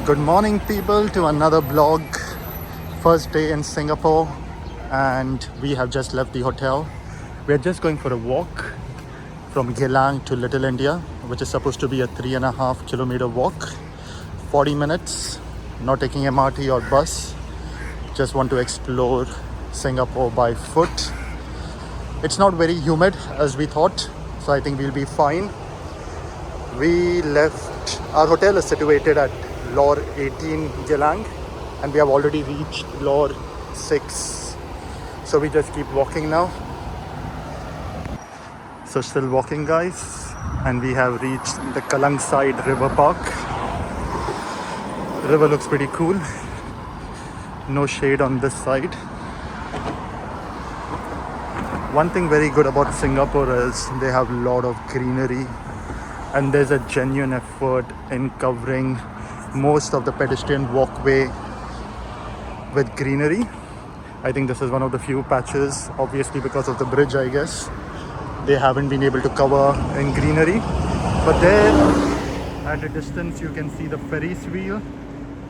Good morning, people, to another vlog. First day in Singapore, and we have just left the hotel. We are just going for a walk from Geylang to Little India, which is supposed to be a 3.5 kilometer walk. 40 minutes, not taking MRT or bus. Just want to explore Singapore by foot. It's not very humid as we thought, so I think we'll be fine. We left, our hotel is situated at Lor 18 Geylang, and we have already reached Lor 6. So we just keep walking now. So still walking, guys, and we have reached the Kalang Side River Park. The river looks pretty cool. No shade on this side. One thing very good about Singapore is they have a lot of greenery, and there's a genuine effort in covering most of the pedestrian walkway with greenery. I think this is one of the few patches, obviously because of the bridge, I guess. They haven't been able to cover in greenery. But there, at a distance, you can see the Ferris wheel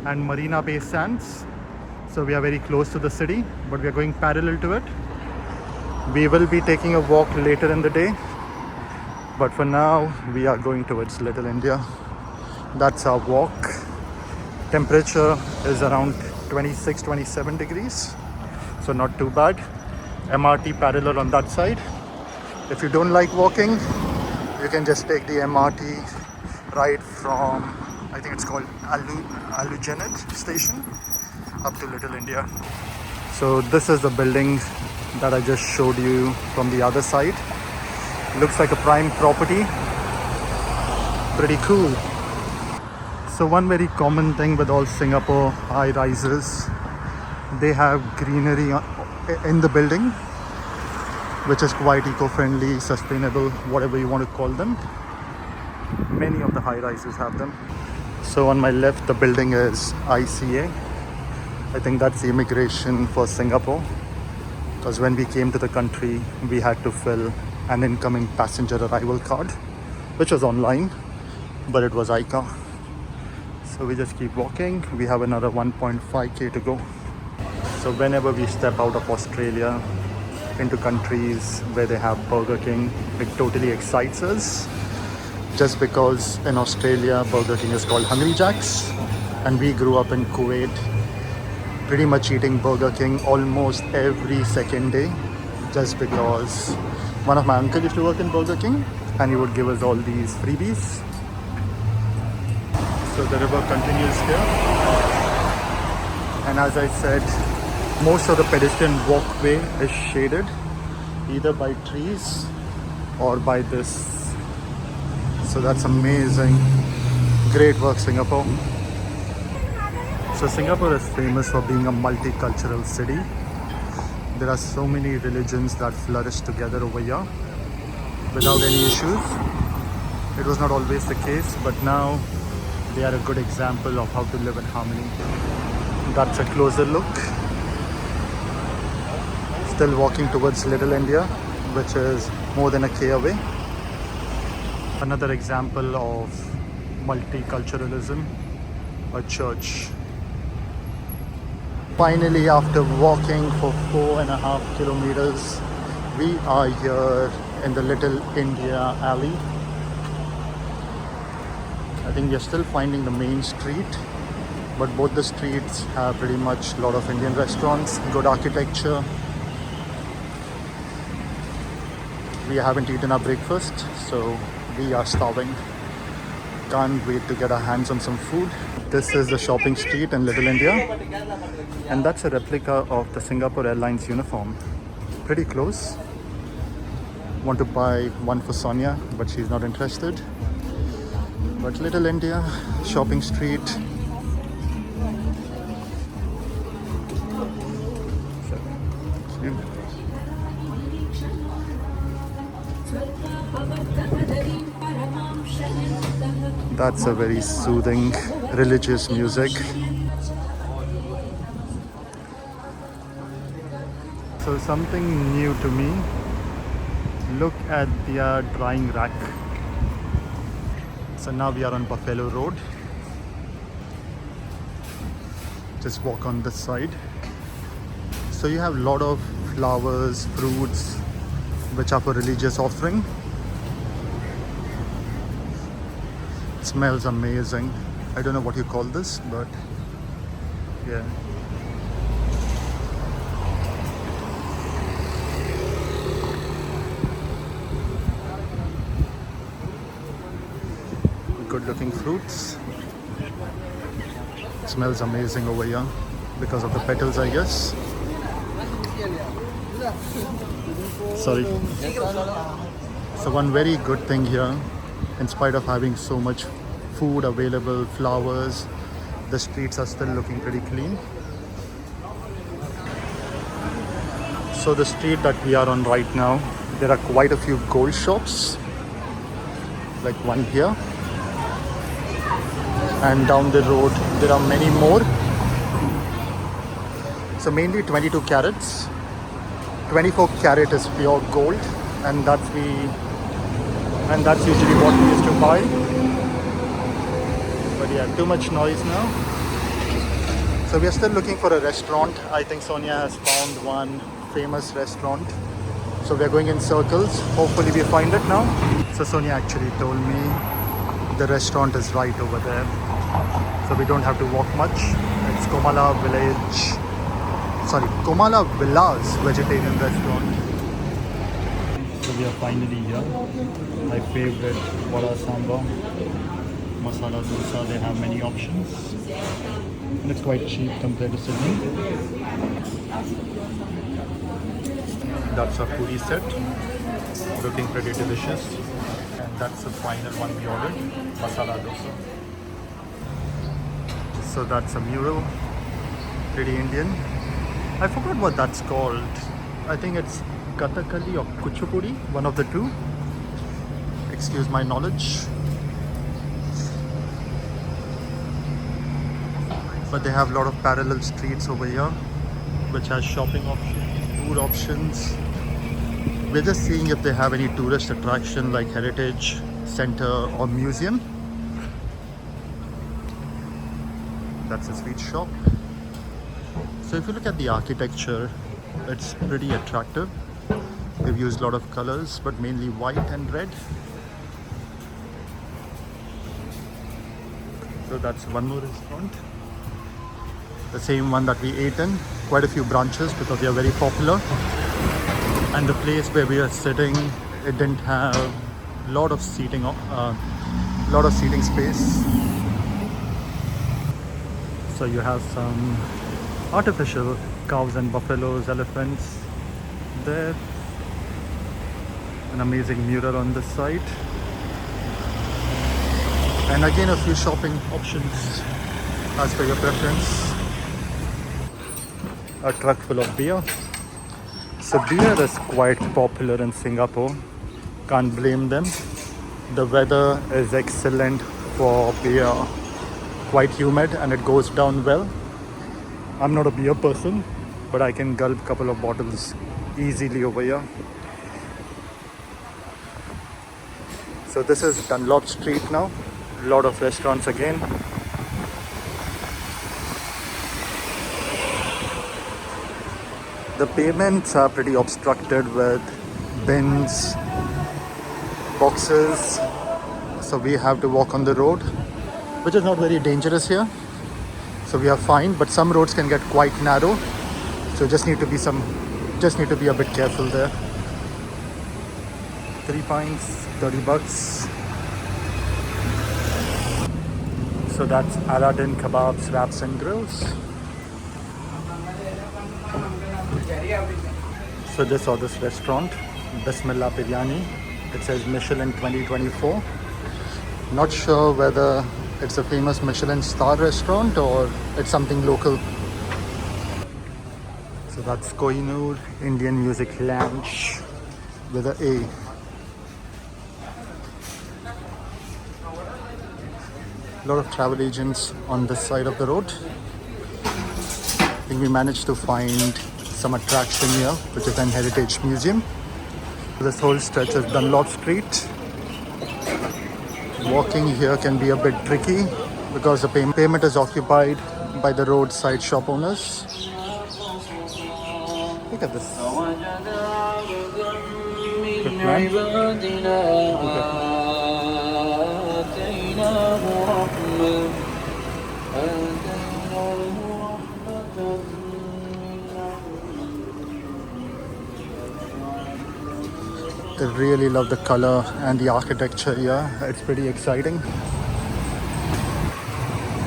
and Marina Bay Sands. So we are very close to the city, but we are going parallel to it. We will be taking a walk later in the day, but for now, we are going towards Little India. That's our walk. Temperature is around 26-27 degrees, so not too bad. MRT parallel on that side. If you don't like walking, you can just take the MRT right from, I think it's called Alujanet station, up to Little India. So this is the building that I just showed you from the other side. Looks like a prime property. Pretty cool. So one very common thing with all Singapore high rises, they have greenery in the building, which is quite eco-friendly, sustainable, whatever you want to call them. Many of the high rises have them. So on my left, the building is ICA. I think that's the immigration for Singapore, because when we came to the country, we had to fill an incoming passenger arrival card, which was online, but it was ICA. So we just keep walking. We have another 1.5k to go. So whenever we step out of Australia into countries where they have Burger King, it totally excites us. Just because in Australia, Burger King is called Hungry Jack's, and we grew up in Kuwait, pretty much eating Burger King almost every second day, just because one of my uncles used to work in Burger King, and he would give us all these freebies. So the river continues here, and as I said, most of the pedestrian walkway is shaded either by trees or by this. So that's amazing. Great work, Singapore. So Singapore is famous for being a multicultural city. There are so many religions that flourish together over here without any issues. It was not always the case, but now they are a good example of how to live in harmony. That's a closer look. Still walking towards Little India, which is more than a K away. Another example of multiculturalism, a church. Finally, after walking for 4.5 kilometers, we are here in the Little India alley. I think we are still finding the main street, but both the streets have pretty much a lot of Indian restaurants, good architecture. We haven't eaten our breakfast, so we are starving. Can't wait to get our hands on some food. This is the shopping street in Little India, and that's a replica of the Singapore Airlines uniform. Pretty close. Want to buy one for Sonia, but she's not interested. But Little India, shopping street. That's a very soothing religious music. So something new to me. Look at their drying rack. So now we are on Buffalo Road. Just walk on this side. So you have a lot of flowers, fruits, which are for religious offering. It smells amazing. I don't know what you call this, but yeah. Good looking fruits. It smells amazing over here because of the petals, I guess. Sorry. So one very good thing here, in spite of having so much food available, flowers, the streets are still looking pretty clean. So the street that we are on right now, there are quite a few gold shops, like one here, and down the road there are many more. So mainly 22 carats. 24 carat is pure gold, and that's usually what we used to buy. But yeah, too much noise now. So we are still looking for a restaurant. I think Sonia has found one famous restaurant. So we are going in circles. Hopefully we find it now. So Sonia actually told me the restaurant is right over there. So we don't have to walk much. It's Komala Villa's vegetarian restaurant. So we are finally here. My favorite vada sambar, masala dosa. They have many options, and it's quite cheap compared to Sydney. That's our puri set, looking pretty delicious. And that's the final one we ordered, masala dosa. So that's a mural, pretty Indian. I forgot what that's called. I think it's Kathakali or Kuchipudi, one of the two. Excuse my knowledge. But they have a lot of parallel streets over here, which has shopping options, food options. We're just seeing if they have any tourist attraction like heritage center or museum. That's a sweet shop. So if you look at the architecture, it's pretty attractive. They've used a lot of colors, but mainly white and red. So that's one more restaurant. The same one that we ate in. Quite a few branches because they are very popular. And the place where we are sitting, it didn't have a lot of seating space. So you have some artificial cows and buffaloes, elephants there. An amazing mural on this side. And again, a few shopping options as per your preference. A truck full of beer. So beer is quite popular in Singapore. Can't blame them. The weather is excellent for beer. Quite humid and it goes down well. I'm not a beer person, but I can gulp a couple of bottles easily over here. So this is Dunlop Street now. A lot of restaurants again. The pavements are pretty obstructed with bins, boxes. So we have to walk on the road, which is not very dangerous here. So we are fine, but some roads can get quite narrow. So just need to be a bit careful there. 3 pints, 30 bucks. So that's Aladdin Kebabs, Wraps and Grills. So just saw this restaurant, Bismillah Biryani. It says Michelin 2024. Not sure whether it's a famous Michelin star restaurant or it's something local. So that's Kohinoor Indian Music Lounge with an A. A lot of travel agents on this side of the road. I think we managed to find some attraction here, which is an heritage museum. This whole stretch is Dunlop Street. Walking here can be a bit tricky because the pavement is occupied by the roadside shop owners. Look at this. Good plant. They really love the color and the architecture here. It's pretty exciting.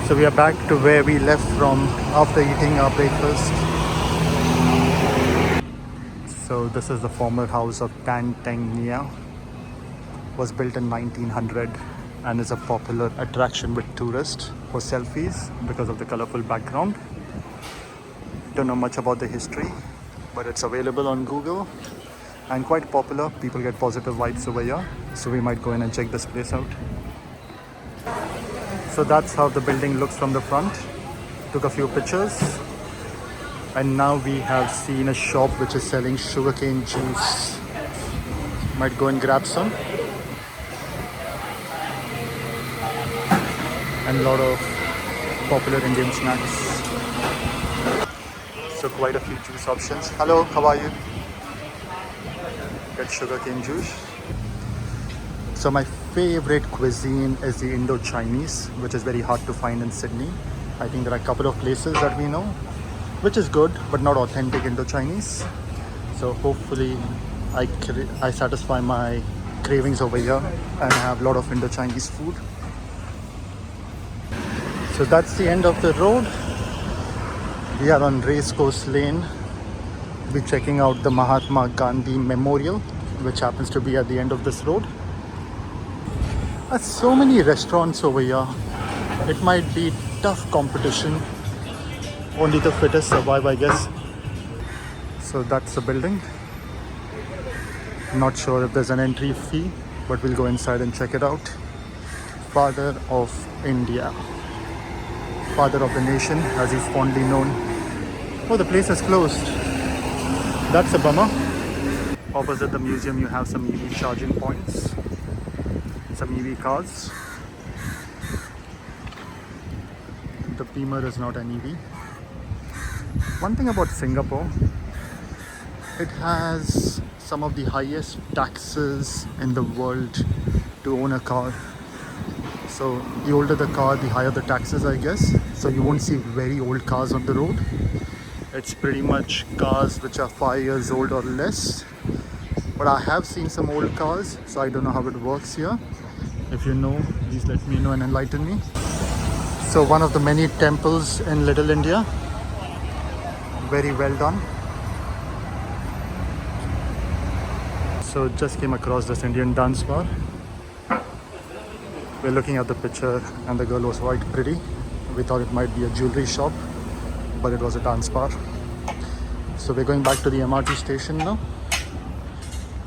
So we are back to where we left from after eating our breakfast. So this is the former house of Tan Teng Nia. Was built in 1900 and is a popular attraction with tourists for selfies because of the colorful background. Don't know much about the history, but it's available on Google and quite popular. People get positive vibes over here, so we might go in and check this place out. So that's how the building looks from the front. Took a few pictures, and now we have seen a shop which is selling sugarcane juice. Might go and grab some. And a lot of popular Indian snacks. So quite a few juice options. Hello, how are you? Get sugarcane juice. So my favorite cuisine is the Indo-Chinese, which is very hard to find in Sydney. I think there are a couple of places that we know, which is good, but not authentic Indo-Chinese. So hopefully I satisfy my cravings over here and have a lot of Indo-Chinese food. So that's the end of the road. We are on Racecourse Lane. We'll be checking out the Mahatma Gandhi Memorial, which happens to be at the end of this road. There's so many restaurants over here. It might be tough competition. Only the fittest survive, I guess. So that's the building. Not sure if there's an entry fee, but we'll go inside and check it out. Father of India. Father of the nation, as he's fondly known. Oh, the place is closed. That's a bummer. Opposite the museum, you have some EV charging points. Some EV cars. The Beamer is not an EV. One thing about Singapore, it has some of the highest taxes in the world to own a car. So the older the car, the higher the taxes, I guess. So you won't see very old cars on the road. It's pretty much cars which are 5 years old or less. But I have seen some old cars, so I don't know how it works here. If you know, please let me know and enlighten me. So one of the many temples in Little India. Very well done. So just came across this Indian dance bar. We're looking at the picture and the girl was quite pretty. We thought it might be a jewelry shop, but it was a dance bar. So we're going back to the MRT station now.